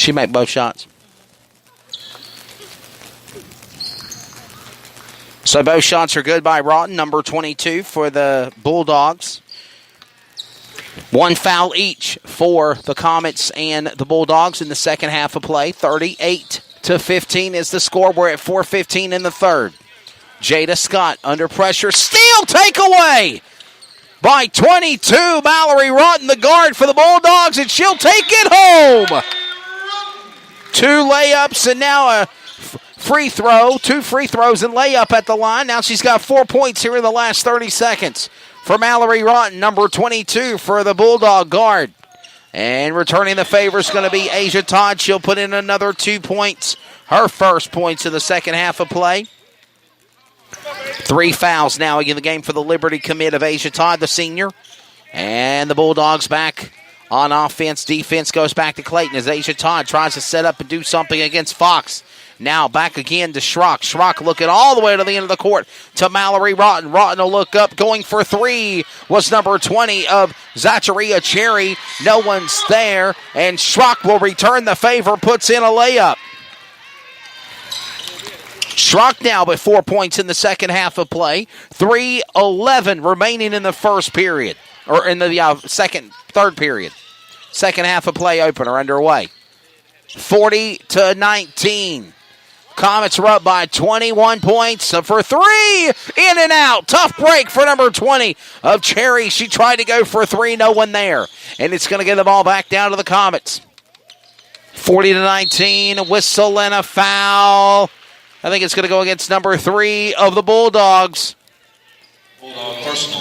She made both shots. So both shots are good by Rawton, number 22 for the Bulldogs. One foul each for the Comets and the Bulldogs in the second half of play. 38-15 is the score. We're at 4:15 in the third. Jada Scott under pressure. Steal takeaway by 22. Mallory Rawton, the guard for the Bulldogs, and she'll take it home. 2 layups and now a free throw. 2 free throws and layup at the line. Now she's got 4 points here in the last 30 seconds for Mallory Rawton, number 22 for the Bulldog guard. And returning the favor is going to be Asia Todd. She'll put in another 2 points. Her first points in the second half of play. 3 fouls now in the game for the Liberty commit of Asia Todd, the senior. And the Bulldogs back on offense. Defense goes back to Clayton as Asia Todd tries to set up and do something against Fox. Now back again to Schrock. Schrock looking all the way to the end of the court to Mallory Rawton. Rawton will look up. Going for 3 was number 20 of Zacharia Cherry. No one's there. And Schrock will return the favor. Puts in a layup. Schrock now with 4 points in the second half of play. 3:11 remaining in the first period. Or in the third period. Second half of play opener underway. 40-19. Comets are up by 21 points for 3. In and out. Tough break for number 20 of Cherry. She tried to go for 3. No one there. And it's going to get the ball back down to the Comets. 40-19. A whistle and a foul. I think it's going to go against number 3 of the Bulldogs. Bulldog personal.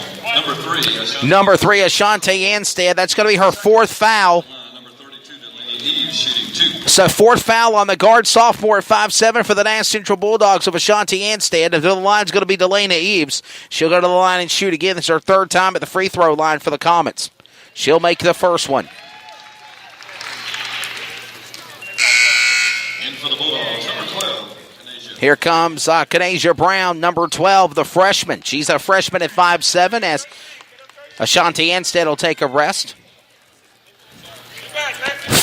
Number 3, Ashante Anstead. That's going to be her 4th foul. Number 32, Delaney Eves, shooting 2. So 4th foul on the guard sophomore at 5'7" for the Nash Central Bulldogs of Ashanti Anstead. And the line's going to be Delaney Eves. She'll go to the line and shoot again. It's her 3rd time at the free throw line for the Comets. She'll make the first one. In for the Bulldogs, number 12. Here comes Kanasia Brown, number 12, the freshman. She's a freshman at 5'7", as Ashanti Anstead will take a rest.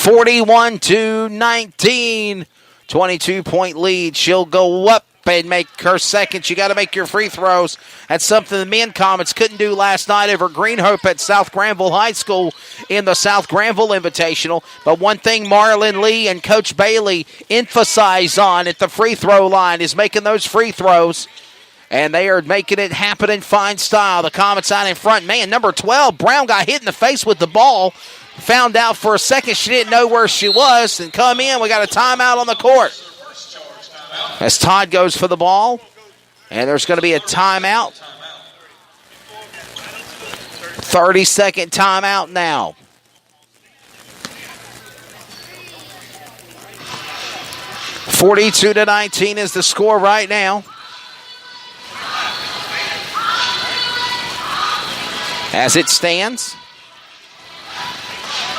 41-19, 22-point lead. She'll go up and make her second. You got to make your free throws. That's something the men Comets couldn't do last night over Green Hope at South Granville High School in the South Granville Invitational. But one thing Marlon Lee and Coach Bailey emphasize on at the free throw line is making those free throws. And they are making it happen in fine style. The Comets out in front. Man, number 12, Brown got hit in the face with the ball. Found out for a second she didn't know where she was. And come in, we got a timeout on the court. As Todd goes for the ball. And there's going to be a timeout. 30-second timeout now. (42-19) is the score right now. As it stands,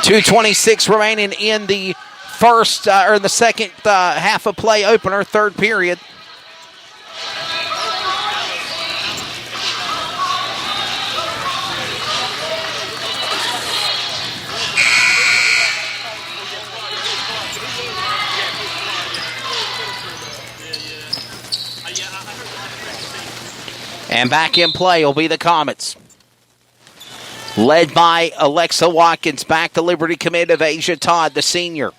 2:26 remaining in the in the second half of play opener, third period. And back in play will be the Comets. Led by Alexa Watkins, back to Liberty commit of Asia Todd, the senior.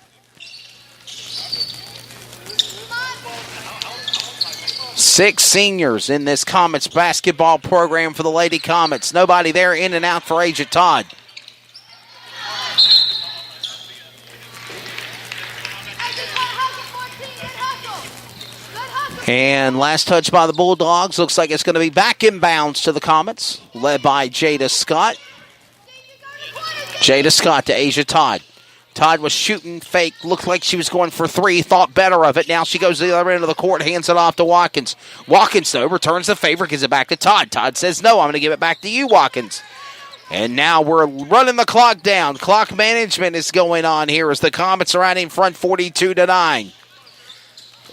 6 seniors in this Comets basketball program for the Lady Comets. Nobody there, in and out for Asia Todd. And last touch by the Bulldogs. Looks like it's going to be back inbounds to the Comets, led by Jada Scott. Jada Scott to Asia Todd. Todd was shooting fake, looked like she was going for 3, thought better of it. Now she goes to the other end of the court, hands it off to Watkins. Watkins, though, returns the favor, gives it back to Todd. Todd says, no, I'm going to give it back to you, Watkins. And now we're running the clock down. Clock management is going on here as the Comets are out in front 42-9.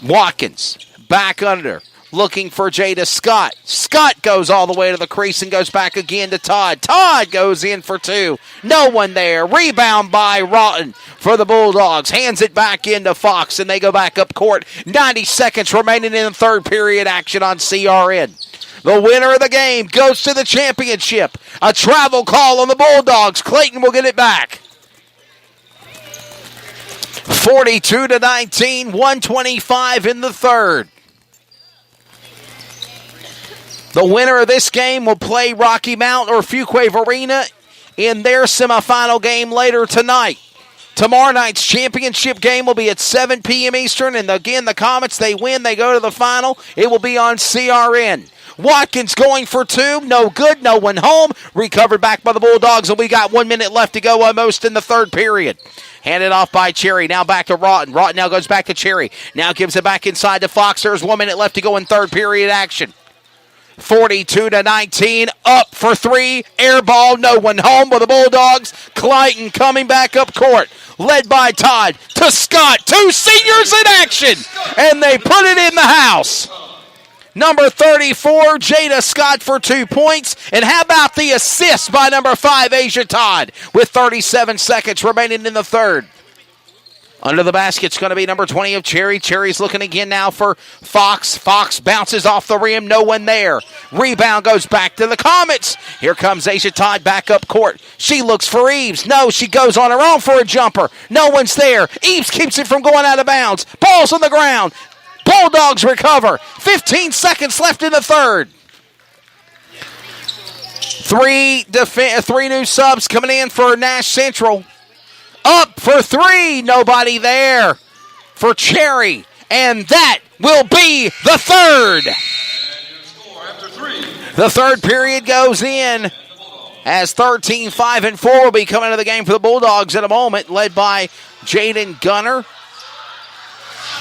Watkins, back under. looking for Jada Scott. Scott goes all the way to the crease and goes back again to Todd. Todd goes in for two. No one there. Rebound by Rotten for the Bulldogs. Hands it back into Fox, and they go back up court. 90 seconds remaining in the third period action on CRN. The winner of the game goes to the championship. A travel call on the Bulldogs. Clayton will get it back. 42-19, 125 in the third. The winner of this game will play Rocky Mount or Fuquay Arena in their semifinal game later tonight. Tomorrow night's championship game will be at 7 p.m. Eastern, and again, the Comets, they win, they go to the final. It will be on CRN. Watkins going for two, no good, no one home. Recovered back by the Bulldogs, and we got 1 minute left to go almost in the third period. Handed off by Cherry. Now back to Rotten. Rotten now goes back to Cherry. Now gives it back inside to Fox. There's 1 minute left to go in third period action. 42-19. Up for three. Air ball. No one home with the Bulldogs. Clayton coming back up court. Led by Todd to Scott. Two seniors in action. And they put it in the house. Number 34, Jada Scott for 2 points. And how about the assist by number 5, Asia Todd, with 37 seconds remaining in the third. Under the basket's going to be number 20 of Cherry. Cherry's looking again now for Fox. Fox bounces off the rim. No one there. Rebound goes back to the Comets. Here comes Asia Todd back up court. She looks for Eves. No, she goes on her own for a jumper. No one's there. Eves keeps it from going out of bounds. Ball's on the ground. Bulldogs recover. 15 seconds left in the third. Three new subs coming in for Nash Central. Up for three. Nobody there for Cherry. And that will be the third. The third period goes in as 13-5 and 4 will be coming to the game for the Bulldogs in a moment, led by Jaden Gunner,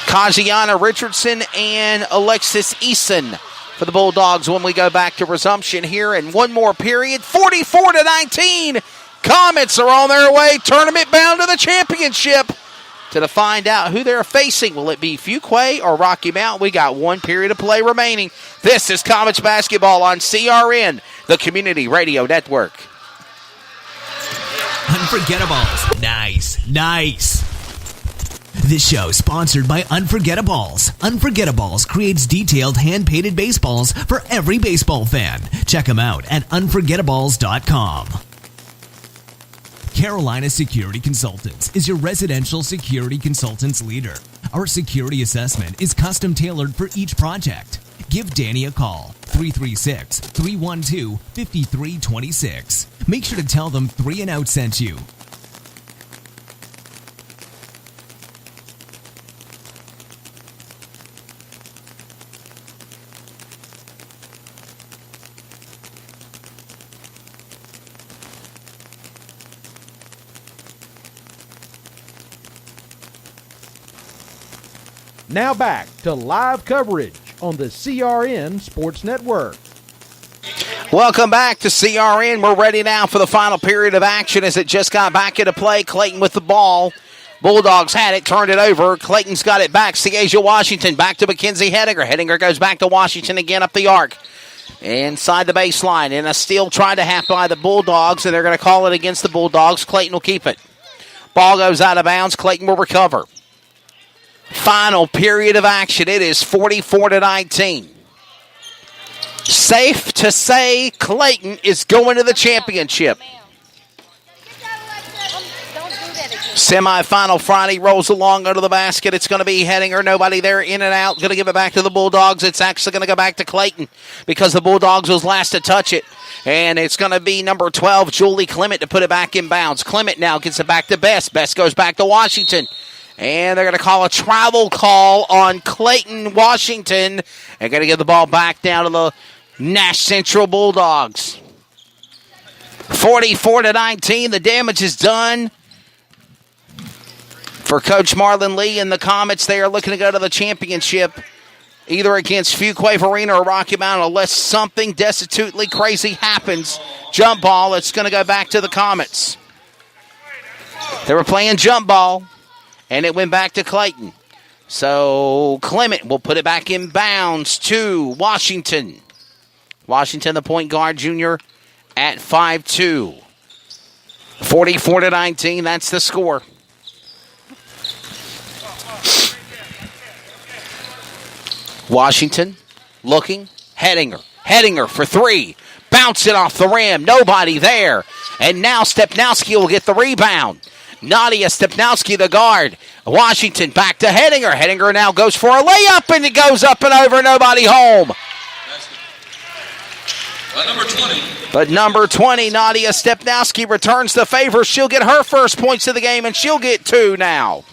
Kajiana Richardson, and Alexis Eason for the Bulldogs when we go back to resumption here in one more period. 44-19. Comets are on their way, tournament bound to the championship. To find out who they're facing, will it be Fuquay or Rocky Mount? We got 1 period of play remaining. This is Comets basketball on CRN, the Community Radio Network. Unforgettables. Nice. This show sponsored by Unforgettables. Unforgettables creates detailed hand-painted baseballs for every baseball fan. Check them out at unforgettables.com. Carolina Security Consultants is your residential security consultants leader. Our security assessment is custom tailored for each project. Give Danny a call, 336-312-5326. Make sure to tell them 3 and Out sent you. Now back to live coverage on the CRN Sports Network. Welcome back to CRN. We're ready now for the final period of action as it just got back into play. Clayton with the ball. Bulldogs had it, turned it over. Clayton's got it back. Ciasia Washington back to Mackenzie Hedinger. Hedinger goes back to Washington again up the arc. Inside the baseline. And a steal tried to half by the Bulldogs, and they're going to call it against the Bulldogs. Clayton will keep it. Ball goes out of bounds. Clayton will recover. Final period of action. It is 44-19. Safe to say Clayton is going to the championship. Semifinal Friday rolls along under the basket. It's going to be Hedinger. Nobody there, in and out. Going to give it back to the Bulldogs. It's actually going to go back to Clayton because the Bulldogs was last to touch it. And it's going to be number 12, Julie Clement, to put it back in bounds. Clement now gets it back to Best. Best goes back to Washington. And they're going to call a travel call on Clayton Washington. They're going to give the ball back down to the Nash Central Bulldogs. 44-19. The damage is done for Coach Marlon Lee and the Comets. They are looking to go to the championship either against Fuquay Arena or Rocky Mount unless something destitutely crazy happens. Jump ball. It's going to go back to the Comets. They were playing jump ball. And it went back to Clayton. So Clement will put it back in bounds to Washington. Washington, the point guard, junior, at 5'2". 44-19, that's the score. Washington looking. Hedinger for three. Bounce it off the rim. Nobody there. And now Stepnowski will get the rebound. Nadia Stepnowski, the guard. Washington back to Hedinger. Hedinger now goes for a layup, and it goes up and over. Nobody home. Number 20. But number 20, Nadia Stepnowski, returns the favor. She'll get her first points of the game, and she'll get two now.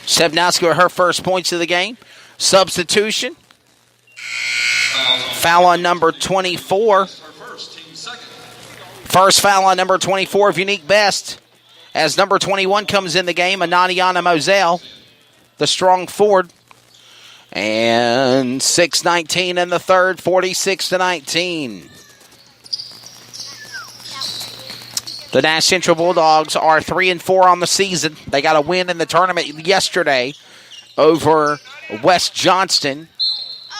Stepnowski with her first points of the game. Substitution. Foul on number 24. First foul on number 24 of Unique Best. As number 21 comes in the game, Ananiana Moselle, the strong forward. And 6:19 in the third, 46-19. The Nash Central Bulldogs are 3-4 on the season. They got a win in the tournament yesterday over West Johnston.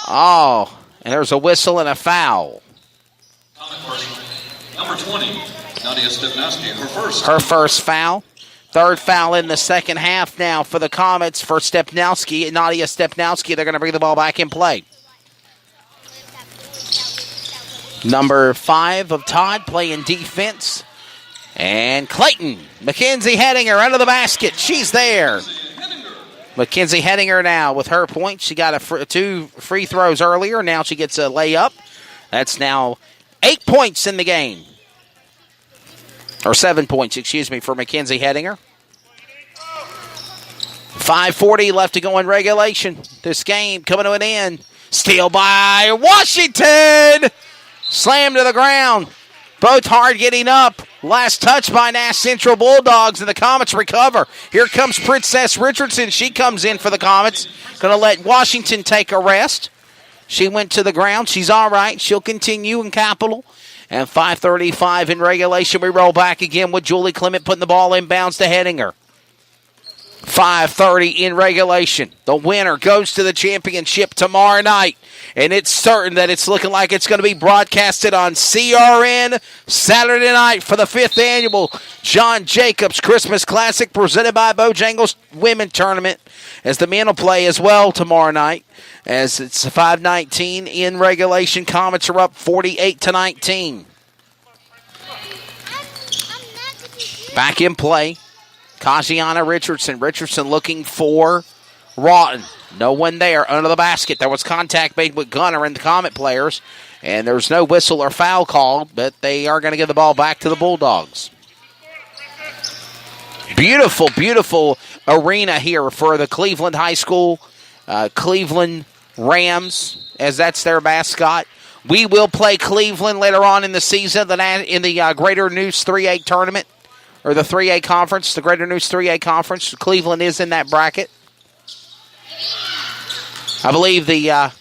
Oh, and there's a whistle and a foul. Number 20, Nadia Stepnowski, her first foul. Third foul in the second half now for the Comets for Stepnowski. Nadia Stepnowski, they're going to bring the ball back in play. Number 5 of Todd playing defense. And Clayton, Mackenzie Hedinger under the basket. She's there. Mackenzie Hedinger now with her point. She got two free throws earlier. Now she gets a layup. That's now 8 points in the game. Or 7 points, excuse me, for Mackenzie Hedinger. 5:40 left to go in regulation. This game coming to an end. Steal by Washington. Slam to the ground. Both hard getting up. Last touch by Nash Central Bulldogs, and the Comets recover. Here comes Princess Richardson. She comes in for the Comets. Going to let Washington take a rest. She went to the ground. She's all right. She'll continue in Capital. And 5:35 in regulation. We roll back again with Julie Clement putting the ball in bounds to Hedinger. 5:30 in regulation. The winner goes to the championship tomorrow night. And it's certain that it's looking like it's going to be broadcasted on CRN Saturday night for the 5th annual John Jacobs Christmas Classic presented by Bojangles Women Tournament, as the men will play as well tomorrow night. As it's 5:19 in regulation. Comets are up 48-19. Back in play. Kajiana Richardson. Richardson looking for Rawton. No one there under the basket. There was contact made with Gunner and the Comet players, and there's no whistle or foul called, but they are going to give the ball back to the Bulldogs. Beautiful, beautiful arena here for the Cleveland High School, Cleveland Rams, as that's their mascot. We will play Cleveland later on in the season in the Greater News 3A tournament, or the 3A conference, the Greater News 3A conference. Cleveland is in that bracket. I believe the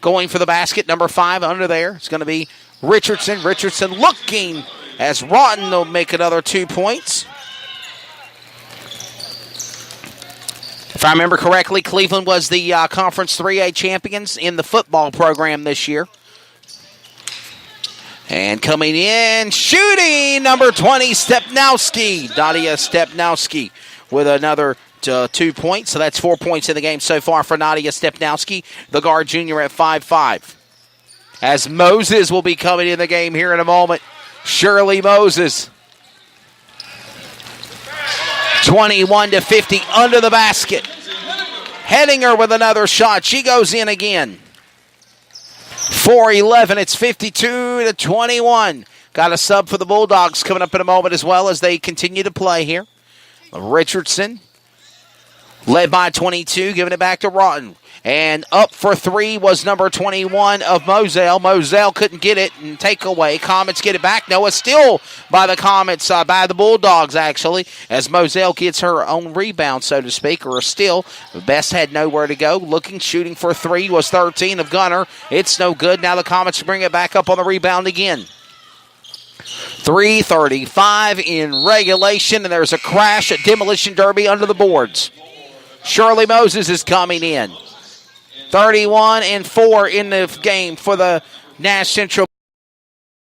going for the basket, number 5 under there, is going to be Richardson. Richardson looking as Rawton will make another 2 points. If I remember correctly, Cleveland was the Conference 3A champions in the football program this year. And coming in, shooting, number 20, Stepnowski. Nadia Stepnowski with another 2 points. So that's 4 points in the game so far for Nadia Stepnowski, the guard junior at 5'5". As Moses will be coming in the game here in a moment. Shirley Moses. 21-50 under the basket. Hedinger with another shot. She goes in again. 4-11. It's 52-21. Got a sub for the Bulldogs coming up in a moment as well as they continue to play here. Richardson led by 22, giving it back to Rawton. And up for 3 was number 21 of Moselle. Moselle couldn't get it and take away. Comets get it back. No, it's still by the Comets, by the Bulldogs, actually, as Moselle gets her own rebound, so to speak, or a steal. Best had nowhere to go. Looking, shooting for 3 was 13 of Gunner. It's no good. Now the Comets bring it back up on the rebound again. 3:35 in regulation, and there's a crash at Demolition Derby under the boards. Shirley Moses is coming in. 31-4 in the game for the Nash Central.